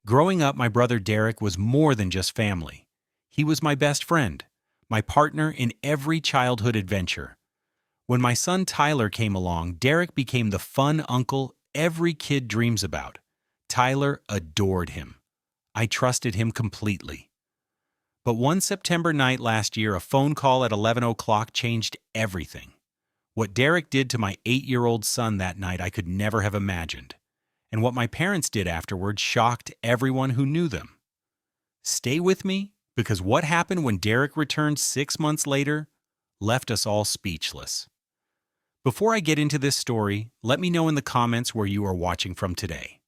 Growing up, my brother Derek was more than just family. He was my best friend, my partner in every childhood adventure. When my son Tyler came along, Derek became the fun uncle every kid dreams about. Tyler adored him. I trusted him completely. But one September night last year, a phone call at 11 o'clock changed everything. What Derek did to my 8-year-old son that night I could never have imagined. And what my parents did afterward shocked everyone who knew them. Stay with me, because what happened when Derek returned 6 months later left us all speechless. Before I get into this story, let me know in the comments where you are watching from today.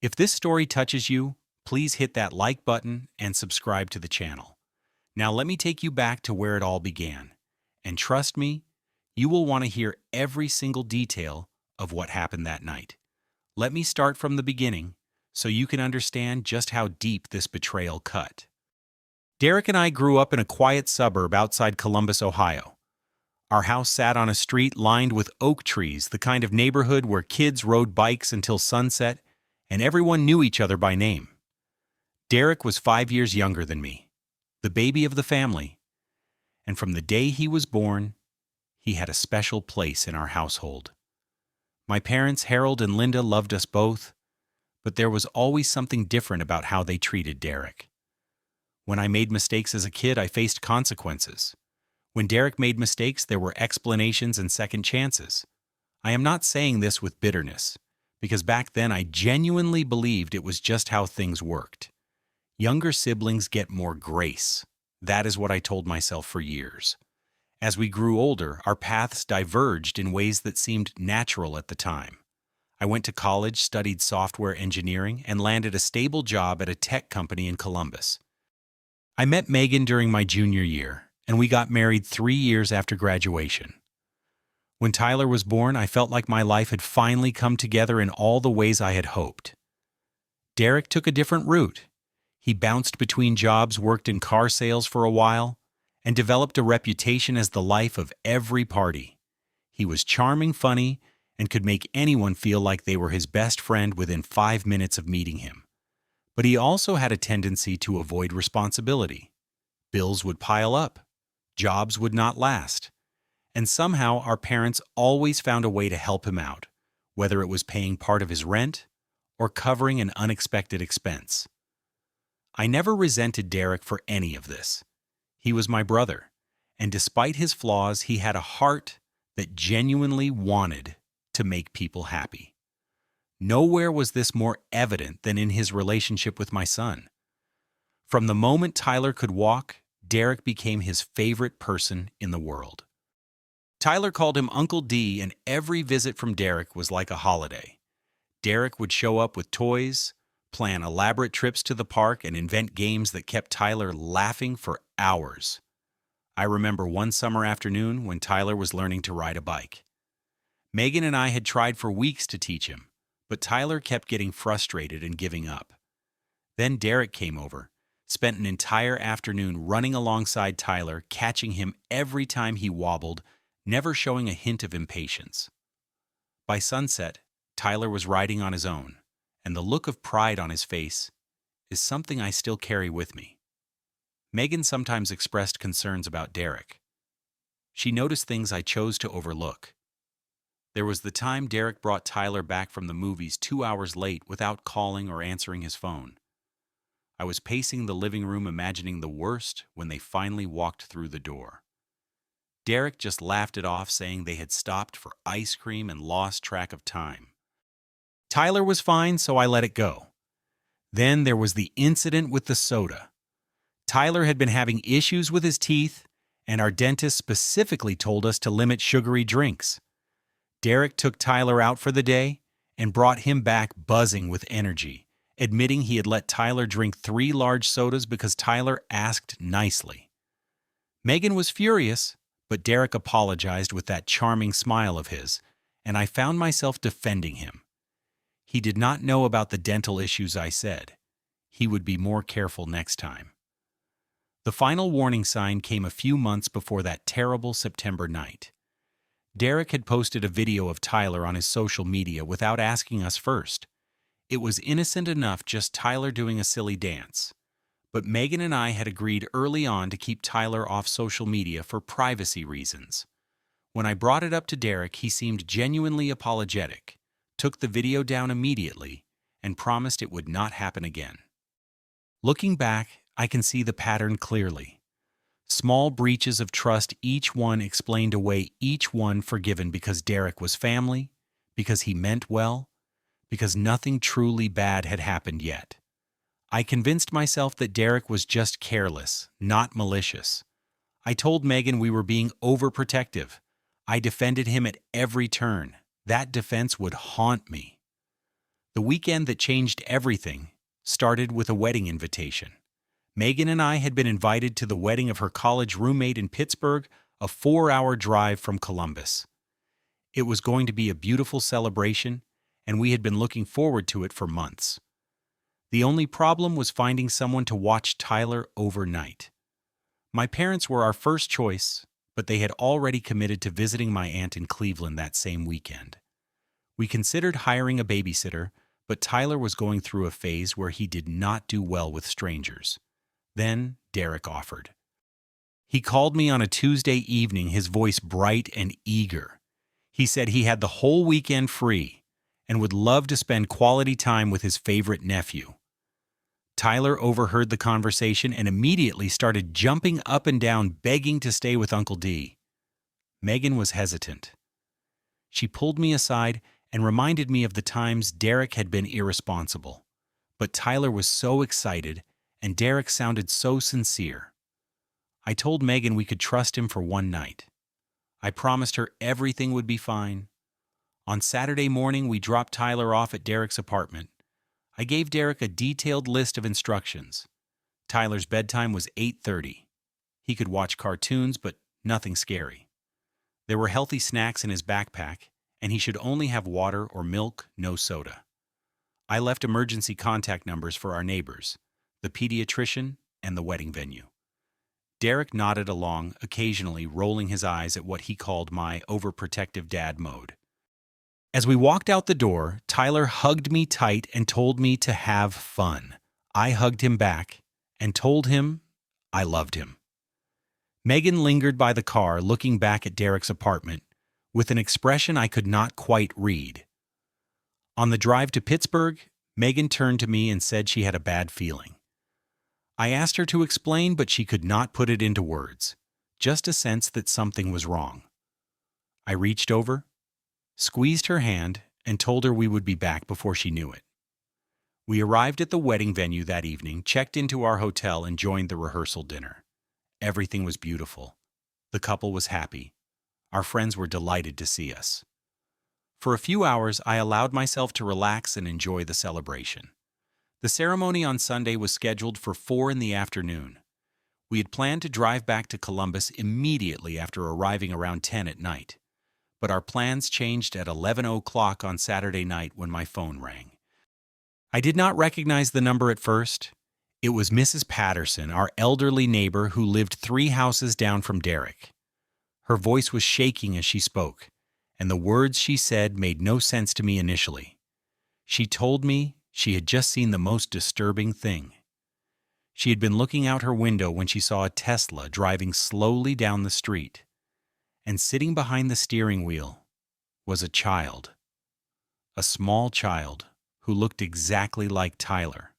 If this story touches you, please hit that like button and subscribe to the channel. Now let me take you back to where it all began. And trust me, you will want to hear every single detail of what happened that night. Let me start from the beginning so you can understand just how deep this betrayal cut. Derek and I grew up in a quiet suburb outside Columbus, Ohio. Our house sat on a street lined with oak trees, the kind of neighborhood where kids rode bikes until sunset and everyone knew each other by name. Derek was 5 years younger than me, the baby of the family, and from the day he was born, he had a special place in our household. My parents, Harold and Linda, loved us both, but there was always something different about how they treated Derek. When I made mistakes as a kid, I faced consequences. When Derek made mistakes, there were explanations and second chances. I am not saying this with bitterness, because back then I genuinely believed it was just how things worked. Younger siblings get more grace. That is what I told myself for years. As we grew older, our paths diverged in ways that seemed natural at the time. I went to college, studied software engineering, and landed a stable job at a tech company in Columbus. I met Megan during my junior year, and we got married 3 years after graduation. When Tyler was born, I felt like my life had finally come together in all the ways I had hoped. Derek took a different route. He bounced between jobs, worked in car sales for a while, and developed a reputation as the life of every party. He was charming, funny, and could make anyone feel like they were his best friend within 5 minutes of meeting him. But he also had a tendency to avoid responsibility. Bills would pile up, jobs would not last, and somehow our parents always found a way to help him out, whether it was paying part of his rent or covering an unexpected expense. I never resented Derek for any of this. He was my brother, and despite his flaws, he had a heart that genuinely wanted to make people happy. Nowhere was this more evident than in his relationship with my son. From the moment Tyler could walk, Derek became his favorite person in the world. Tyler called him Uncle D, and every visit from Derek was like a holiday. Derek would show up with toys, plan elaborate trips to the park, and invent games that kept Tyler laughing for hours. I remember one summer afternoon when Tyler was learning to ride a bike. Megan and I had tried for weeks to teach him, but Tyler kept getting frustrated and giving up. Then Derek came over, spent an entire afternoon running alongside Tyler, catching him every time he wobbled, never showing a hint of impatience. By sunset, Tyler was riding on his own, and the look of pride on his face is something I still carry with me. Megan sometimes expressed concerns about Derek. She noticed things I chose to overlook. There was the time Derek brought Tyler back from the movies 2 hours late without calling or answering his phone. I was pacing the living room imagining the worst when they finally walked through the door. Derek just laughed it off, saying they had stopped for ice cream and lost track of time. Tyler was fine, so I let it go. Then there was the incident with the soda. Tyler had been having issues with his teeth, and our dentist specifically told us to limit sugary drinks. Derek took Tyler out for the day and brought him back buzzing with energy, admitting he had let Tyler drink 3 large sodas because Tyler asked nicely. Megan was furious, but Derek apologized with that charming smile of his, and I found myself defending him. He did not know about the dental issues I said. He would be more careful next time. The final warning sign came a few months before that terrible September night. Derek had posted a video of Tyler on his social media without asking us first. It was innocent enough, just Tyler doing a silly dance. But Megan and I had agreed early on to keep Tyler off social media for privacy reasons. When I brought it up to Derek, he seemed genuinely apologetic, took the video down immediately, and promised it would not happen again. Looking back, I can see the pattern clearly. Small breaches of trust, each one explained away, each one forgiven because Derek was family, because he meant well, because nothing truly bad had happened yet. I convinced myself that Derek was just careless, not malicious. I told Megan we were being overprotective. I defended him at every turn. That defense would haunt me. The weekend that changed everything started with a wedding invitation. Megan and I had been invited to the wedding of her college roommate in Pittsburgh, a 4-hour drive from Columbus. It was going to be a beautiful celebration, and we had been looking forward to it for months. The only problem was finding someone to watch Tyler overnight. My parents were our first choice, but they had already committed to visiting my aunt in Cleveland that same weekend. We considered hiring a babysitter, but Tyler was going through a phase where he did not do well with strangers. Then Derek offered. He called me on a Tuesday evening, his voice bright and eager. He said he had the whole weekend free and would love to spend quality time with his favorite nephew. Tyler overheard the conversation and immediately started jumping up and down, begging to stay with Uncle D. Megan was hesitant. She pulled me aside and reminded me of the times Derek had been irresponsible. But Tyler was so excited, and Derek sounded so sincere. I told Megan we could trust him for one night. I promised her everything would be fine. On Saturday morning, we dropped Tyler off at Derek's apartment. I gave Derek a detailed list of instructions. Tyler's bedtime was 8:30. He could watch cartoons, but nothing scary. There were healthy snacks in his backpack, and he should only have water or milk, no soda. I left emergency contact numbers for our neighbors, the pediatrician, and the wedding venue. Derek nodded along, occasionally rolling his eyes at what he called my overprotective dad mode. As we walked out the door, Tyler hugged me tight and told me to have fun. I hugged him back and told him I loved him. Megan lingered by the car, looking back at Derek's apartment, with an expression I could not quite read. On the drive to Pittsburgh, Megan turned to me and said she had a bad feeling. I asked her to explain, but she could not put it into words, just a sense that something was wrong. I reached over, squeezed her hand, and told her we would be back before she knew it. We arrived at the wedding venue that evening, checked into our hotel, and joined the rehearsal dinner. Everything was beautiful. The couple was happy. Our friends were delighted to see us. For a few hours, I allowed myself to relax and enjoy the celebration. The ceremony on Sunday was scheduled for 4 in the afternoon. We had planned to drive back to Columbus immediately after arriving around 10 at night. But our plans changed at 11 o'clock on Saturday night when my phone rang. I did not recognize the number at first. It was Mrs. Patterson, our elderly neighbor who lived 3 houses down from Derek. Her voice was shaking as she spoke, and the words she said made no sense to me initially. She told me she had just seen the most disturbing thing. She had been looking out her window when she saw a Tesla driving slowly down the street, and sitting behind the steering wheel was a child, a small child who looked exactly like Tyler.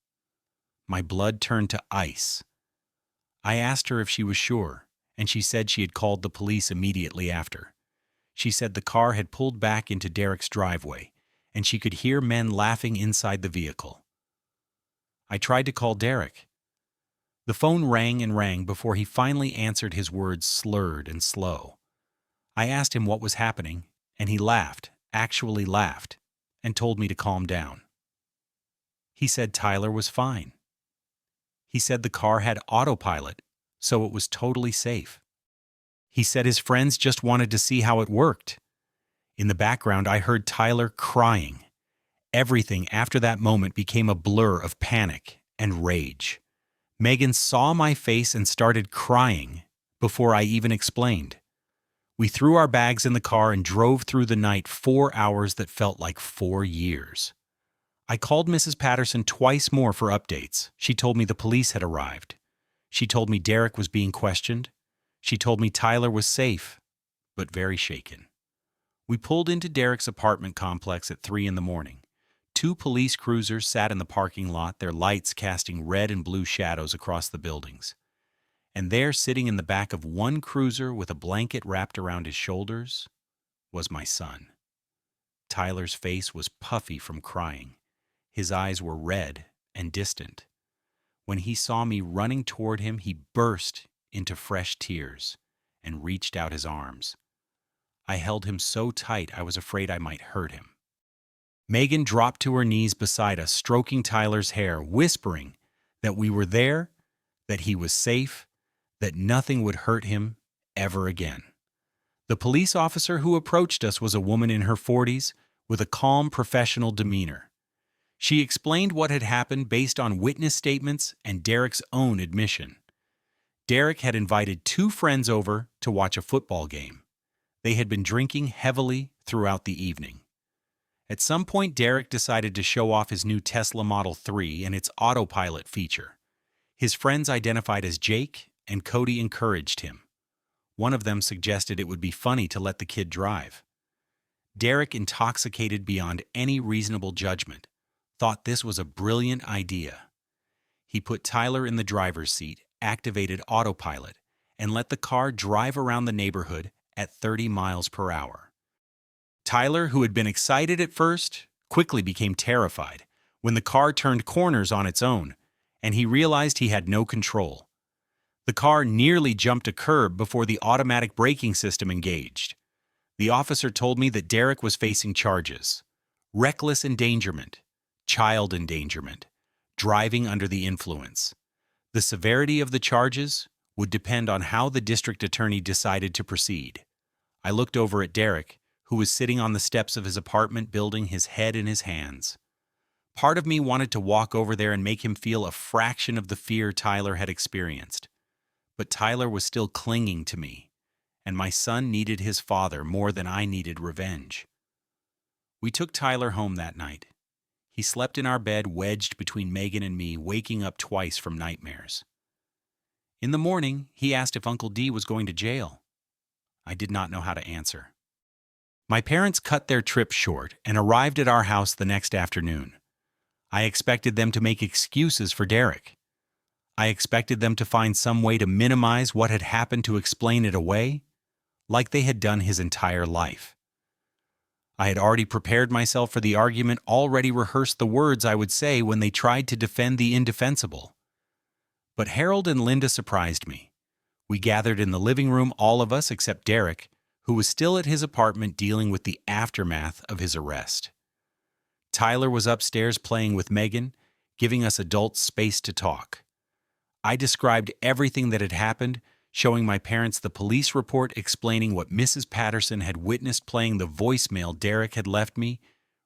My blood turned to ice. I asked her if she was sure, and she said she had called the police immediately after. She said the car had pulled back into Derek's driveway, and she could hear men laughing inside the vehicle. I tried to call Derek. The phone rang and rang before he finally answered, his words slurred and slow. I asked him what was happening, and he laughed, actually laughed, and told me to calm down. He said Tyler was fine. He said the car had autopilot, so it was totally safe. He said his friends just wanted to see how it worked. In the background, I heard Tyler crying. Everything after that moment became a blur of panic and rage. Megan saw my face and started crying before I even explained. We threw our bags in the car and drove through the night, 4 hours that felt like 4 years. I called Mrs. Patterson twice more for updates. She told me the police had arrived. She told me Derek was being questioned. She told me Tyler was safe, but very shaken. We pulled into Derek's apartment complex at 3 in the morning. 2 police cruisers sat in the parking lot, their lights casting red and blue shadows across the buildings. And there, sitting in the back of one cruiser with a blanket wrapped around his shoulders, was my son. Tyler's face was puffy from crying. His eyes were red and distant. When he saw me running toward him, he burst into fresh tears and reached out his arms. I held him so tight I was afraid I might hurt him. Megan dropped to her knees beside us, stroking Tyler's hair, whispering that we were there, that he was safe, that nothing would hurt him ever again. The police officer who approached us was a woman in her 40s with a calm, professional demeanor. She explained what had happened based on witness statements and Derek's own admission. Derek had invited 2 friends over to watch a football game. They had been drinking heavily throughout the evening. At some point, Derek decided to show off his new Tesla Model 3 and its Autopilot feature. His friends identified as Jake, and Cody encouraged him. One of them suggested it would be funny to let the kid drive. Derek, intoxicated beyond any reasonable judgment, thought this was a brilliant idea. He put Tyler in the driver's seat, activated Autopilot, and let the car drive around the neighborhood at 30 miles per hour. Tyler, who had been excited at first, quickly became terrified when the car turned corners on its own, and he realized he had no control. The car nearly jumped a curb before the automatic braking system engaged. The officer told me that Derek was facing charges: reckless endangerment, child endangerment, driving under the influence. The severity of the charges would depend on how the district attorney decided to proceed. I looked over at Derek, who was sitting on the steps of his apartment building, his head in his hands. Part of me wanted to walk over there and make him feel a fraction of the fear Tyler had experienced. But Tyler was still clinging to me, and my son needed his father more than I needed revenge. We took Tyler home that night. He slept in our bed wedged between Megan and me, waking up twice from nightmares. In the morning, he asked if Uncle D was going to jail. I did not know how to answer. My parents cut their trip short and arrived at our house the next afternoon. I expected them to make excuses for Derek. I expected them to find some way to minimize what had happened, to explain it away, like they had done his entire life. I had already prepared myself for the argument, already rehearsed the words I would say when they tried to defend the indefensible. But Harold and Linda surprised me. We gathered in the living room, all of us except Derek, who was still at his apartment dealing with the aftermath of his arrest. Tyler was upstairs playing with Megan, giving us adults space to talk. I described everything that had happened, showing my parents the police report explaining what Mrs. Patterson had witnessed, playing the voicemail Derek had left me,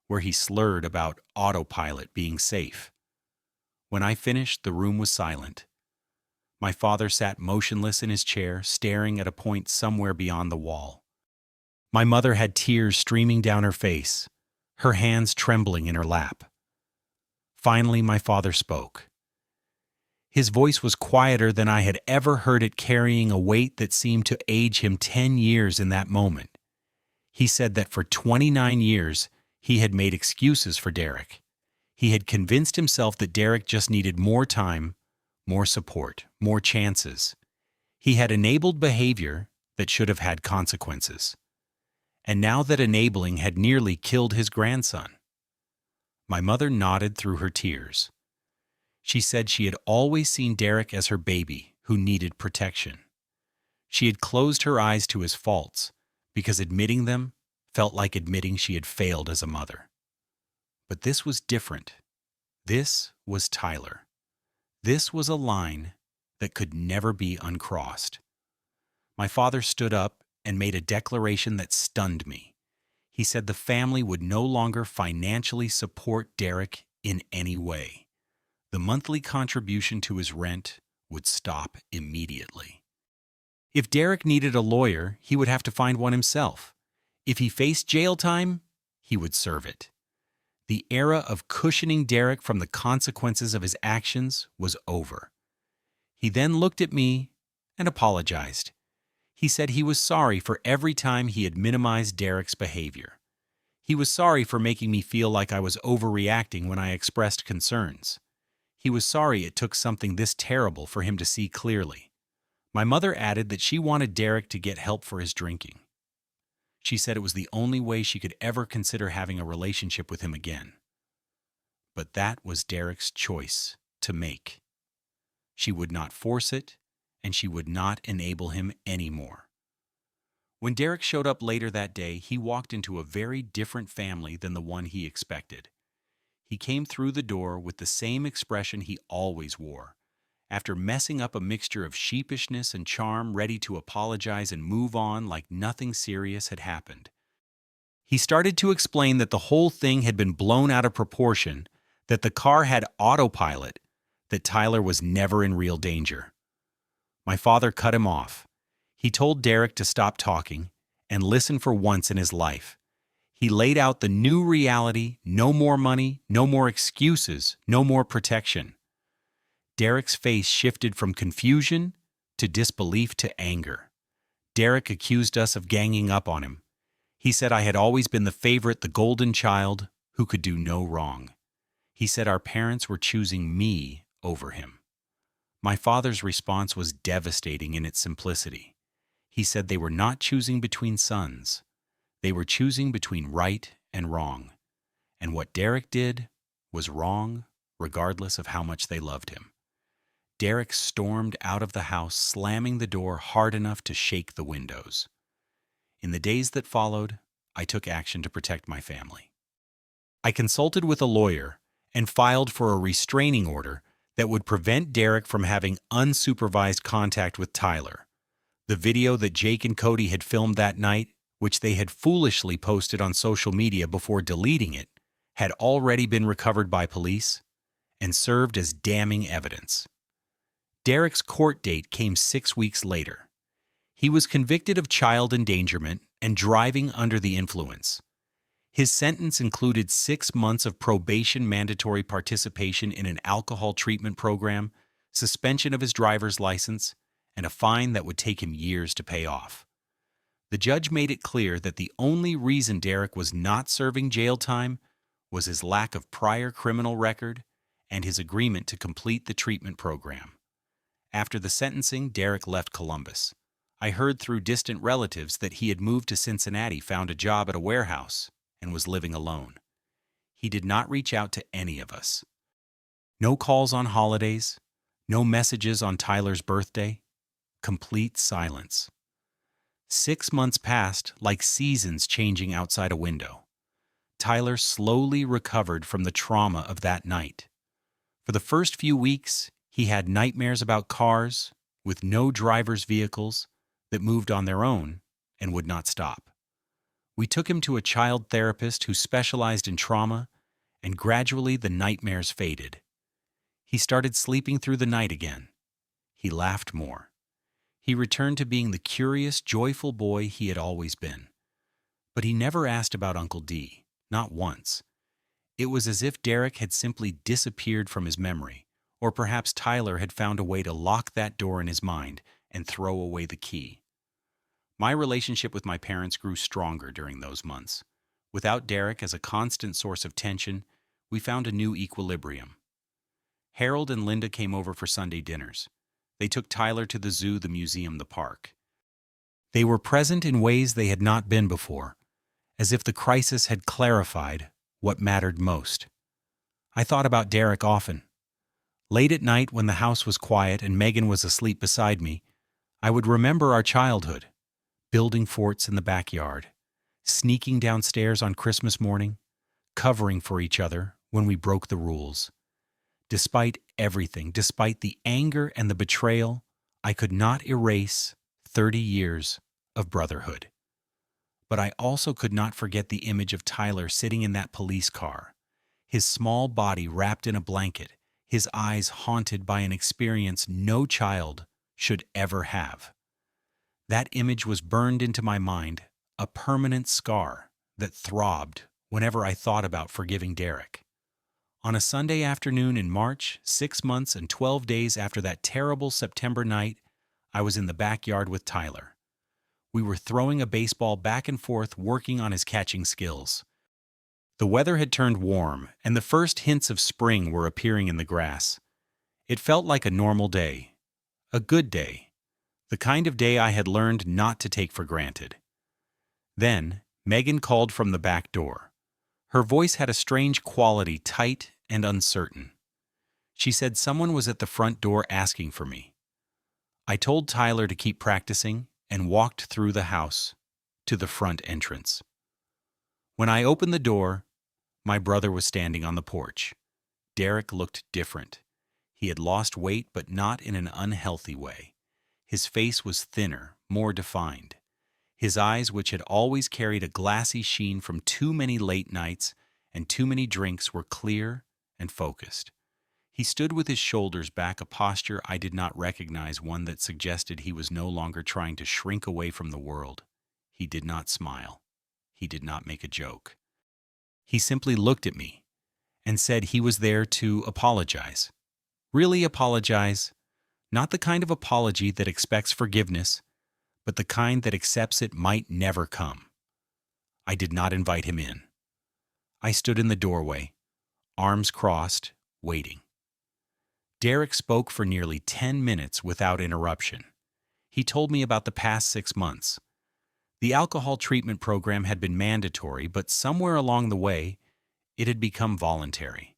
where he slurred about Autopilot being safe. When I finished, the room was silent. My father sat motionless in his chair, staring at a point somewhere beyond the wall. My mother had tears streaming down her face, her hands trembling in her lap. Finally, my father spoke. His voice was quieter than I had ever heard it, carrying a weight that seemed to age him 10 years in that moment. He said that for 29 years, he had made excuses for Derek. He had convinced himself that Derek just needed more time, more support, more chances. He had enabled behavior that should have had consequences. And now that enabling had nearly killed his grandson. My mother nodded through her tears. She said she had always seen Derek as her baby who needed protection. She had closed her eyes to his faults because admitting them felt like admitting she had failed as a mother. But this was different. This was Tyler. This was a line that could never be uncrossed. My father stood up and made a declaration that stunned me. He said the family would no longer financially support Derek in any way. The monthly contribution to his rent would stop immediately. If Derek needed a lawyer, he would have to find one himself. If he faced jail time, he would serve it. The era of cushioning Derek from the consequences of his actions was over. He then looked at me and apologized. He said he was sorry for every time he had minimized Derek's behavior. He was sorry for making me feel like I was overreacting when I expressed concerns. He was sorry it took something this terrible for him to see clearly. My mother added that she wanted Derek to get help for his drinking. She said it was the only way she could ever consider having a relationship with him again. But that was Derek's choice to make. She would not force it, and she would not enable him anymore. When Derek showed up later that day, he walked into a very different family than the one he expected. He came through the door with the same expression he always wore. After messing up a mixture of sheepishness and charm, ready to apologize and move on like nothing serious had happened. He started to explain that the whole thing had been blown out of proportion, that the car had autopilot, that Tyler was never in real danger. My father cut him off. He told Derek to stop talking and listen for once in his life. He laid out the new reality: no more money, no more excuses, no more protection. Derek's face shifted from confusion to disbelief to anger. Derek accused us of ganging up on him. He said I had always been the favorite, the golden child who could do no wrong. He said our parents were choosing me over him. My father's response was devastating in its simplicity. He said they were not choosing between sons. They were choosing between right and wrong. And what Derek did was wrong, regardless of how much they loved him. Derek stormed out of the house, slamming the door hard enough to shake the windows. In the days that followed, I took action to protect my family. I consulted with a lawyer and filed for a restraining order that would prevent Derek from having unsupervised contact with Tyler. The video that Jake and Cody had filmed that night, which they had foolishly posted on social media before deleting it, had already been recovered by police and served as damning evidence. Derek's court date came 6 weeks later. He was convicted of child endangerment and driving under the influence. His sentence included 6 months of probation, mandatory participation in an alcohol treatment program, suspension of his driver's license, and a fine that would take him years to pay off. The judge made it clear that the only reason Derek was not serving jail time was his lack of prior criminal record and his agreement to complete the treatment program. After the sentencing, Derek left Columbus. I heard through distant relatives that he had moved to Cincinnati, found a job at a warehouse, and was living alone. He did not reach out to any of us. No calls on holidays, no messages on Tyler's birthday, complete silence. 6 months passed like seasons changing outside a window. Tyler slowly recovered from the trauma of that night. For the first few weeks, he had nightmares about cars with no driver's vehicles that moved on their own and would not stop. We took him to a child therapist who specialized in trauma, and gradually the nightmares faded. He started sleeping through the night again. He laughed more. He returned to being the curious, joyful boy he had always been. But he never asked about Uncle D, not once. It was as if Derek had simply disappeared from his memory, or perhaps Tyler had found a way to lock that door in his mind and throw away the key. My relationship with my parents grew stronger during those months. Without Derek as a constant source of tension, we found a new equilibrium. Harold and Linda came over for Sunday dinners. They took Tyler to the zoo, the museum, the park. They were present in ways they had not been before, as if the crisis had clarified what mattered most. I thought about Derek often. Late at night, when the house was quiet and Megan was asleep beside me, I would remember our childhood, building forts in the backyard, sneaking downstairs on Christmas morning, covering for each other when we broke the rules. Despite everything, despite the anger and the betrayal, I could not erase 30 years of brotherhood. But I also could not forget the image of Tyler sitting in that police car, his small body wrapped in a blanket, his eyes haunted by an experience no child should ever have. That image was burned into my mind, a permanent scar that throbbed whenever I thought about forgiving Derek. On a Sunday afternoon in March, 6 months and 12 days after that terrible September night, I was in the backyard with Tyler. We were throwing a baseball back and forth, working on his catching skills. The weather had turned warm, and the first hints of spring were appearing in the grass. It felt like a normal day, a good day, the kind of day I had learned not to take for granted. Then, Megan called from the back door. Her voice had a strange quality, tight and uncertain. She said someone was at the front door asking for me. I told Tyler to keep practicing and walked through the house to the front entrance. When I opened the door, my brother was standing on the porch. Derek looked different. He had lost weight, but not in an unhealthy way. His face was thinner, more defined. His eyes, which had always carried a glassy sheen from too many late nights and too many drinks, were clear and focused. He stood with his shoulders back, a posture I did not recognize, one that suggested he was no longer trying to shrink away from the world. He did not smile. He did not make a joke. He simply looked at me and said he was there to apologize. Really apologize. Not the kind of apology that expects forgiveness, but the kind that accepts it might never come. I did not invite him in. I stood in the doorway, arms crossed, waiting. Derek spoke for nearly 10 minutes without interruption. He told me about the past 6 months. The alcohol treatment program had been mandatory, but somewhere along the way, it had become voluntary.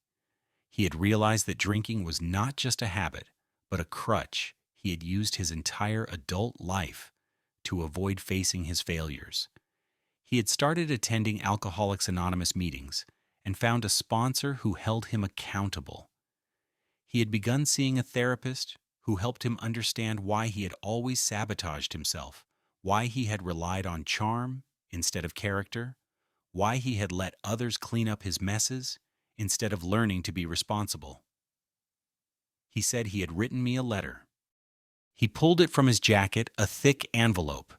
He had realized that drinking was not just a habit, but a crutch he had used his entire adult life to avoid facing his failures. He had started attending Alcoholics Anonymous meetings and found a sponsor who held him accountable. He had begun seeing a therapist who helped him understand why he had always sabotaged himself, why he had relied on charm instead of character, why he had let others clean up his messes instead of learning to be responsible. He said he had written me a letter. He pulled it from his jacket, a thick envelope,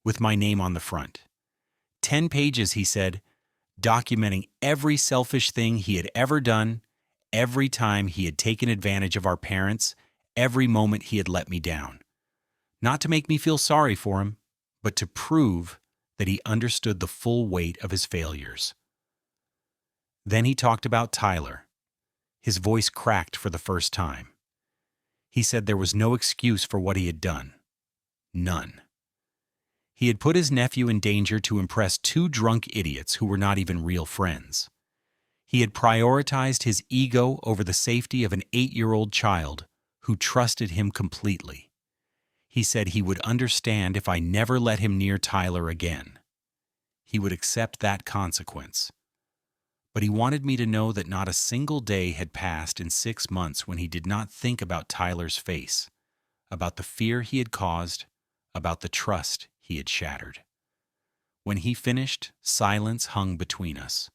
with my name on the front. 10 pages, he said, documenting every selfish thing he had ever done, every time he had taken advantage of our parents, every moment he had let me down. Not to make me feel sorry for him, but to prove that he understood the full weight of his failures. Then he talked about Tyler. His voice cracked for the first time. He said there was no excuse for what he had done. None. He had put his nephew in danger to impress 2 drunk idiots who were not even real friends. He had prioritized his ego over the safety of an 8-year-old child who trusted him completely. He said he would understand if I never let him near Tyler again. He would accept that consequence. But he wanted me to know that not a single day had passed in 6 months when he did not think about Tyler's face, about the fear he had caused, about the trust he had shattered. When he finished, silence hung between us.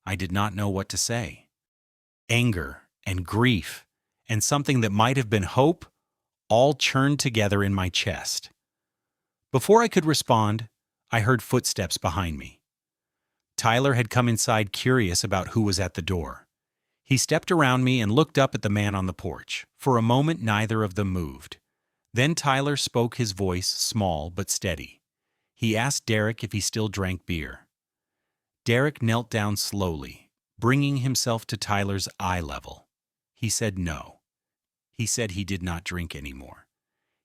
I did not know what to say. Anger and grief and something that might have been hope all churned together in my chest. Before I could respond, I heard footsteps behind me. Tyler had come inside, curious about who was at the door. He stepped around me and looked up at the man on the porch. For a moment, neither of them moved. Then Tyler spoke, his voice small but steady. He asked Derek if he still drank beer. Derek knelt down slowly, bringing himself to Tyler's eye level. He said no. He said he did not drink anymore.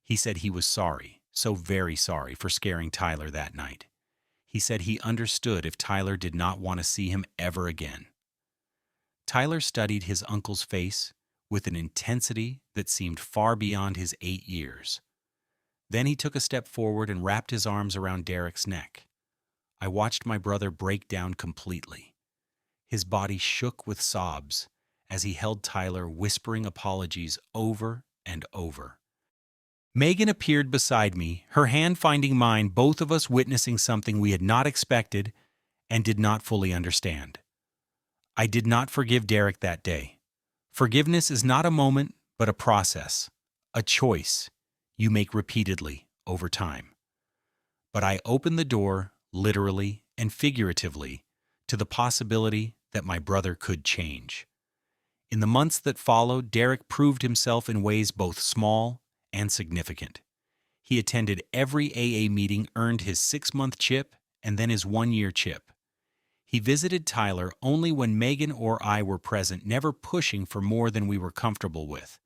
He said he was sorry, so very sorry, for scaring Tyler that night. He said he understood if Tyler did not want to see him ever again. Tyler studied his uncle's face with an intensity that seemed far beyond his 8 years. Then he took a step forward and wrapped his arms around Derek's neck. I watched my brother break down completely. His body shook with sobs as he held Tyler, whispering apologies over and over. Megan appeared beside me, her hand finding mine, both of us witnessing something we had not expected and did not fully understand. I did not forgive Derek that day. Forgiveness is not a moment, but a process, a choice you make repeatedly over time. But I opened the door, literally and figuratively, to the possibility that my brother could change. In the months that followed, Derek proved himself in ways both small and significant. He attended every AA meeting, earned his 6-month chip, and then his 1-year chip. He visited Tyler only when Megan or I were present, never pushing for more than we were comfortable with.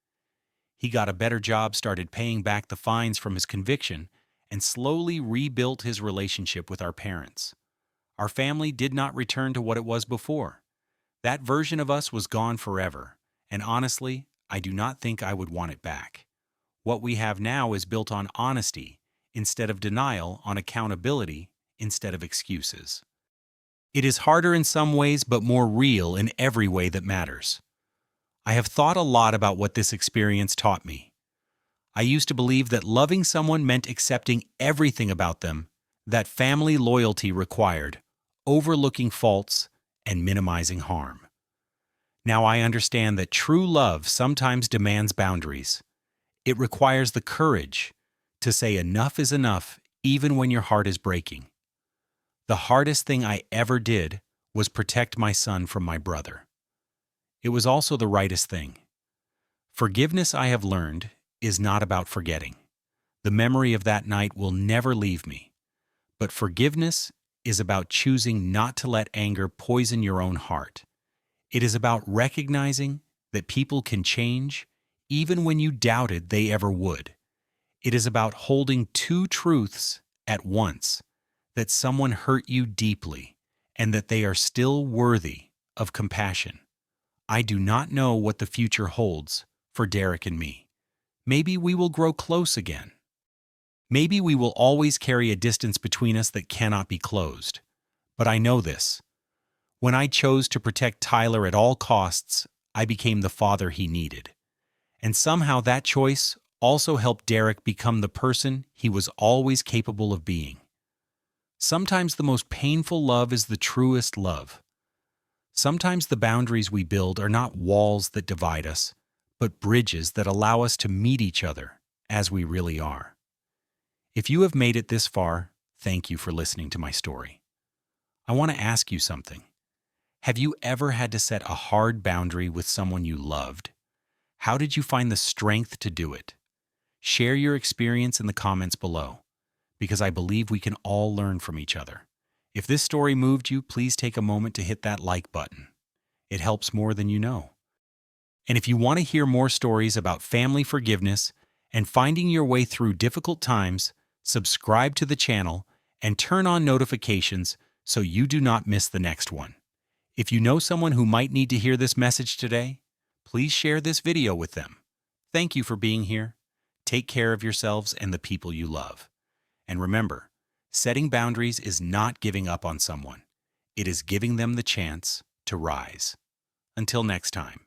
He got a better job, started paying back the fines from his conviction, and slowly rebuilt his relationship with our parents. Our family did not return to what it was before. That version of us was gone forever, and honestly, I do not think I would want it back. What we have now is built on honesty instead of denial, on accountability instead of excuses. It is harder in some ways, but more real in every way that matters. I have thought a lot about what this experience taught me. I used to believe that loving someone meant accepting everything about them, that family loyalty required, overlooking faults and minimizing harm. Now I understand that true love sometimes demands boundaries. It requires the courage to say enough is enough even when your heart is breaking. The hardest thing I ever did was protect my son from my brother. It was also the rightest thing. Forgiveness, I have learned, is not about forgetting. The memory of that night will never leave me. But forgiveness is about choosing not to let anger poison your own heart. It is about recognizing that people can change even when you doubted they ever would. It is about holding two truths at once, that someone hurt you deeply and that they are still worthy of compassion. I do not know what the future holds for Derek and me. Maybe we will grow close again. Maybe we will always carry a distance between us that cannot be closed. But I know this. When I chose to protect Tyler at all costs, I became the father he needed. And somehow that choice also helped Derek become the person he was always capable of being. Sometimes the most painful love is the truest love. Sometimes the boundaries we build are not walls that divide us, but bridges that allow us to meet each other as we really are. If you have made it this far, thank you for listening to my story. I want to ask you something. Have you ever had to set a hard boundary with someone you loved? How did you find the strength to do it? Share your experience in the comments below, because I believe we can all learn from each other. If this story moved you, please take a moment to hit that like button. It helps more than you know. And if you want to hear more stories about family forgiveness and finding your way through difficult times, subscribe to the channel and turn on notifications so you do not miss the next one. If you know someone who might need to hear this message today, please share this video with them. Thank you for being here. Take care of yourselves and the people you love. And remember, setting boundaries is not giving up on someone. It is giving them the chance to rise. Until next time.